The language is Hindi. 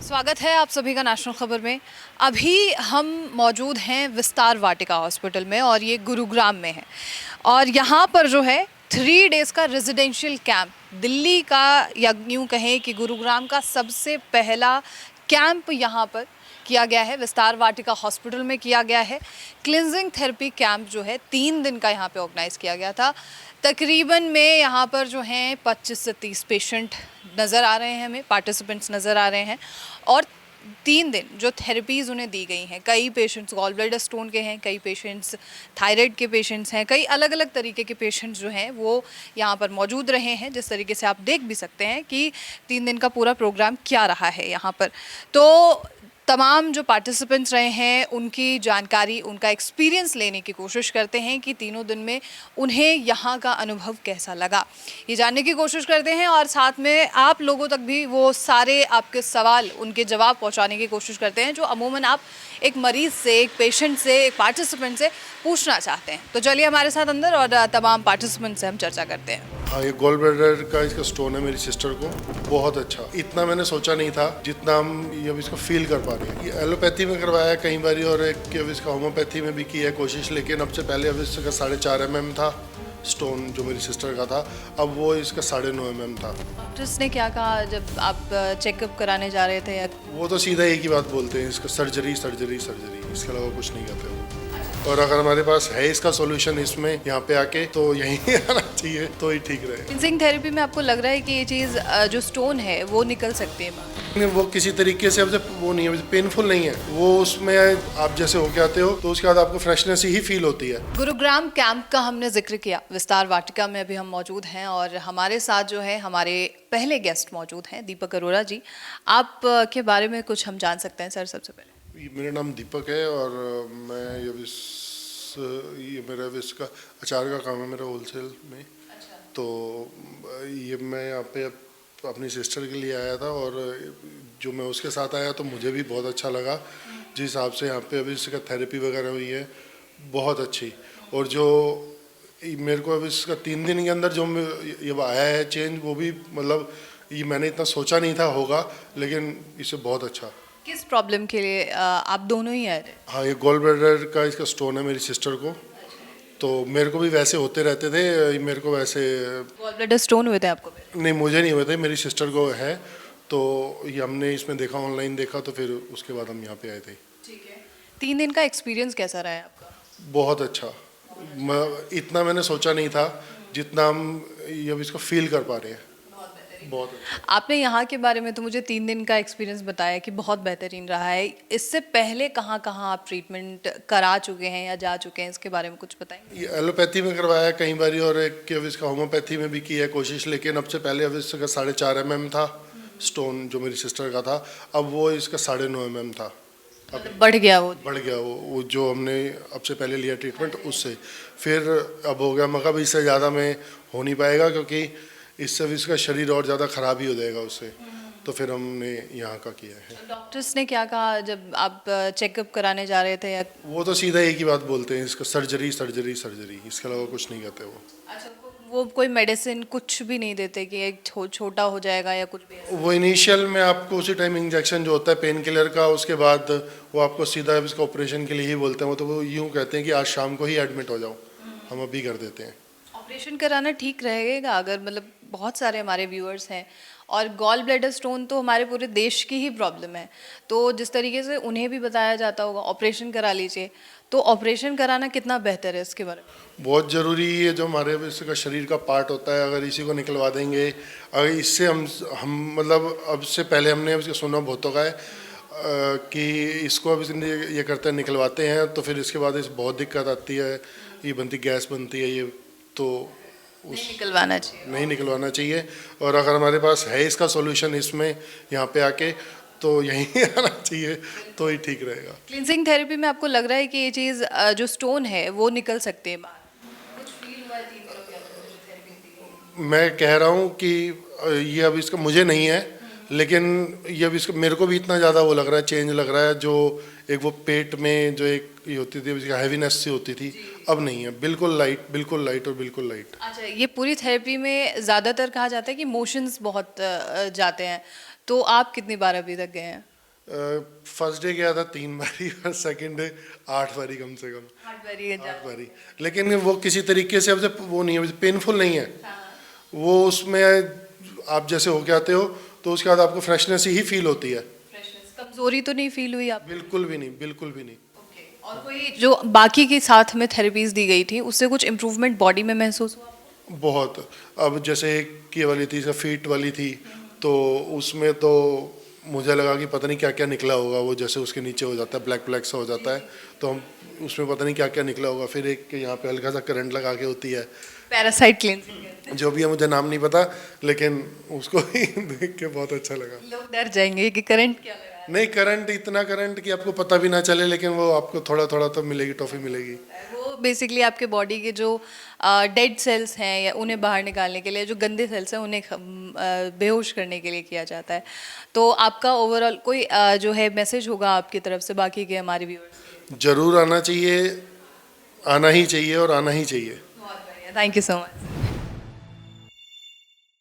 स्वागत है आप सभी का नेशनल खबर में। अभी हम मौजूद हैं विस्तार वाटिका हॉस्पिटल में और ये गुरुग्राम में है। और यहाँ पर जो है 3 डेज़ का रेजिडेंशियल कैंप, दिल्ली का या यूँ कहें कि गुरुग्राम का सबसे पहला कैंप यहाँ पर किया गया है, विस्तार वाटिका हॉस्पिटल में किया गया है। क्लिनजिंग थेरेपी कैंप जो है 3 दिन का यहाँ पे ऑर्गेनाइज़ किया गया था। तकरीबन में यहाँ पर जो हैं 25 से 30 पेशेंट नज़र आ रहे हैं, हमें पार्टिसिपेंट्स नज़र आ रहे हैं। और 3 दिन जो थेरेपीज़ उन्हें दी गई हैं, कई पेशेंट्स गॉल ब्लैडर स्टोन के हैं, कई पेशेंट्स थायराइड के पेशेंट्स हैं, कई अलग अलग तरीके के पेशेंट्स जो हैं वो यहाँ पर मौजूद रहे हैं। जिस तरीके से आप देख भी सकते हैं कि 3 दिन का पूरा प्रोग्राम क्या रहा है यहाँ पर। तो तमाम जो पार्टिसिपेंट्स रहे हैं उनकी जानकारी, उनका एक्सपीरियंस लेने की कोशिश करते हैं कि तीनों दिन में उन्हें यहाँ का अनुभव कैसा लगा, ये जानने की कोशिश करते हैं। और साथ में आप लोगों तक भी वो सारे आपके सवाल, उनके जवाब पहुँचाने की कोशिश करते हैं जो अमूमन आप एक मरीज़ से, एक पेशेंट से, एक पार्टिसिपेंट से पूछना चाहते हैं। तो चलिए हमारे साथ अंदर और तमाम पार्टिसिपेंट से हम चर्चा करते हैं। हाँ, ये गॉल ब्लैडर का इसका स्टोन है मेरी सिस्टर को। बहुत अच्छा, इतना मैंने सोचा नहीं था जितना हम ये अब इसको फील कर पा रहे हैं। ये एलोपैथी में करवाया है कई बार और एक अब इसका होम्योपैथी में भी की है कोशिश, लेकिन अब से पहले अब इसका 4.5 mm था स्टोन जो मेरी सिस्टर का था, अब वो इसका 9.5 mm था। डॉक्टर्स ने क्या कहा जब आप चेकअप कराने जा रहे थे? या वो तो सीधा एक ही बात बोलते हैं, इसका सर्जरी सर्जरी सर्जरी, इसके अलावा कुछ नहीं कहते वो। और अगर हमारे पास है इसका सॉल्यूशन इसमें यहाँ पे आके, तो यहीं आना चाहिए तो ही ठीक रहे। क्लिनजिंग थेरेपी में आपको लग रहा है कि ये चीज़ जो स्टोन है वो निकल सकती है बाहर? वो किसी तरीके से अब वो नहीं है, पेनफुल नहीं है वो। उसमें आप जैसे होके आते हो तो उसके बाद आपको फ्रेशनेस ही फील होती है। गुरुग्राम कैंप का हमने जिक्र किया, विस्तार वाटिका में अभी हम मौजूद हैं और हमारे साथ जो है हमारे पहले गेस्ट मौजूद हैं, दीपक अरोड़ा जी। आप के बारे में कुछ हम जान सकते हैं सर? सबसे पहले मेरा नाम दीपक है और मैं ये मेरा इसका अचार का काम है मेरा होलसेल में। अच्छा। तो ये मैं यहाँ पे अपनी सिस्टर के लिए आया था और जो मैं उसके साथ आया तो मुझे भी बहुत अच्छा लगा। जिस हिसाब से यहाँ पे अभी इसका थेरेपी वगैरह हुई है बहुत अच्छी। और जो मेरे को अभी इसका 3 दिन के अंदर जो ये आया है चेंज, वो भी मतलब ये मैंने इतना सोचा नहीं था होगा, लेकिन इसे बहुत अच्छा। किस प्रॉब्लम के लिए आप दोनों ही आए थे? हाँ, ये गॉल ब्लैडर का इसका स्टोन है मेरी सिस्टर को। तो मेरे को भी वैसे होते रहते थे, मेरे को वैसे गॉल ब्लैडर स्टोन हुए थे आपको? नहीं, मुझे नहीं हुए थे, मेरी सिस्टर को है। तो ये हमने इसमें देखा, ऑनलाइन देखा, तो फिर उसके बाद हम यहाँ पे आए थे। ठीक है। 3 दिन का एक्सपीरियंस कैसा रहा है आपका? बहुत अच्छा। इतना मैंने सोचा नहीं था जितना हम ये अब इसको फील कर पा रहे हैं। बहुत अच्छा। आपने यहाँ के बारे में तो मुझे 3 दिन का एक्सपीरियंस बताया कि बहुत बेहतरीन रहा है। इससे पहले कहाँ कहाँ आप ट्रीटमेंट करा चुके हैं या जा चुके हैं, इसके बारे में कुछ बताएंगे? ये एलोपैथी में करवाया है कई बार और एक अब इसका होम्योपैथी में भी की है कोशिश, लेकिन अब से पहले अब इसका 4.5 mm था स्टोन जो मेरी सिस्टर का था, अब वो इसका 9.5 mm था। अब बढ़ गया वो जो हमने अब से पहले लिया ट्रीटमेंट उससे फिर अब हो गया। मगर इससे ज़्यादा में हो नहीं पाएगा क्योंकि इससे भी इसका शरीर और ज़्यादा ख़राब ही हो जाएगा उससे। तो फिर हमने यहाँ का किया है। डॉक्टर्स ने क्या कहा जब आप चेकअप कराने जा रहे थे? या वो तो सीधा एक ही बात बोलते हैं, इसका सर्जरी सर्जरी सर्जरी, इसके अलावा कुछ नहीं कहते वो। अच्छा, वो कोई मेडिसिन कुछ भी नहीं देते कि एक छोटा हो जाएगा या कुछ भी? वो इनिशियल में आपको उसी टाइम इंजेक्शन जो होता है पेन किलर का, उसके बाद वो आपको सीधा इसका ऑपरेशन के लिए ही बोलते हैं। वो तो वो यूँ कहते हैं कि आज शाम को ही एडमिट हो जाओ, हम अभी कर देते हैं। ऑपरेशन कराना ठीक रहेगा? अगर मतलब बहुत सारे हमारे व्यूअर्स हैं और गॉल ब्लैडर स्टोन तो हमारे पूरे देश की ही प्रॉब्लम है, तो जिस तरीके से उन्हें भी बताया जाता होगा ऑपरेशन करा लीजिए, तो ऑपरेशन कराना कितना बेहतर है, इसके बारे में? बहुत ज़रूरी है। जो हमारे इसका शरीर का पार्ट होता है, अगर इसी को निकलवा देंगे, अगर इससे हम मतलब अब से पहले हमने इसको सुना बहुतों का है कि इसको अब ये करते हैं, निकलवाते हैं, तो फिर इसके बाद इस बहुत दिक्कत आती है, ये बनती गैस बनती है, ये तो नहीं निकलवाना चाहिए। और अगर हमारे पास है इसका सॉल्यूशन इसमें यहाँ पे आके, तो यहीं आना चाहिए तो ही ठीक रहेगा। क्लिनजिंग थेरेपी में आपको लग रहा है कि ये चीज़ जो स्टोन है वो निकल सकते हैं बाहर? कुछ फील हुआ है 3 दिनों के अंदर थेरेपी? मैं कह रहा हूँ कि ये अब इसका मुझे नहीं है, लेकिन ये अब इसका मेरे को भी इतना ज़्यादा वो लग रहा है, चेंज लग रहा है। जो एक वो पेट में जो एक ये होती थी, इसकी हैवीनेस सी होती थी, अब नहीं है। बिल्कुल लाइट और बिल्कुल लाइट। अच्छा, ये पूरी थेरेपी में ज़्यादातर कहा जाता है कि मोशंस बहुत जाते हैं, तो आप कितनी बार अभी तक गए हैं? फर्स्ट डे गया था 3 बारी और सेकंड डे 8 बारी कम से कम। 8 बारी, लेकिन वो किसी तरीके से अब से वो नहीं है, पेनफुल नहीं है वो। उसमें आप जैसे होके आते हो तो उसके बाद आपको फ्रेशनेस ही फील होती है। कमजोरी तो नहीं फील हुई आप? बिल्कुल भी नहीं, बिल्कुल भी नहीं। और कोई जो बाकी के साथ में थेरेपीज दी गई थी उससे कुछ इम्प्रूवमेंट बॉडी में महसूस हुआ? बहुत। अब जैसे एक ये वाली थी, फीट वाली थी, तो उसमें तो मुझे लगा कि पता नहीं क्या क्या निकला होगा, वो जैसे उसके नीचे हो जाता है, ब्लैक ब्लैक सा हो जाता है, तो हम उसमें पता नहीं क्या क्या निकला होगा। फिर एक यहाँ पे हल्का सा करंट लगा के होती है, पैरासाइट क्लींजिंग, जो भी है मुझे नाम नहीं पता, लेकिन उसको ही देख के बहुत अच्छा लगा। लोग डर जाएंगे कि करंट क्या लगा है। नहीं, करंट इतना करंट कि आपको पता भी ना चले, लेकिन वो आपको थोड़ा थोड़ा तो मिलेगी, टॉफी मिलेगी। वो बेसिकली आपके बॉडी के जो डेड सेल्स हैं या उन्हें बाहर निकालने के लिए, जो गंदे सेल्स हैं उन्हें बेहोश करने के लिए किया जाता है। तो आपका ओवरऑल कोई जो है मैसेज होगा आपकी तरफ से बाकी के हमारे व्यूअर्स? जरूर आना चाहिए, आना ही चाहिए और आना ही चाहिए। बहुत बढ़िया, थैंक यू सो मच।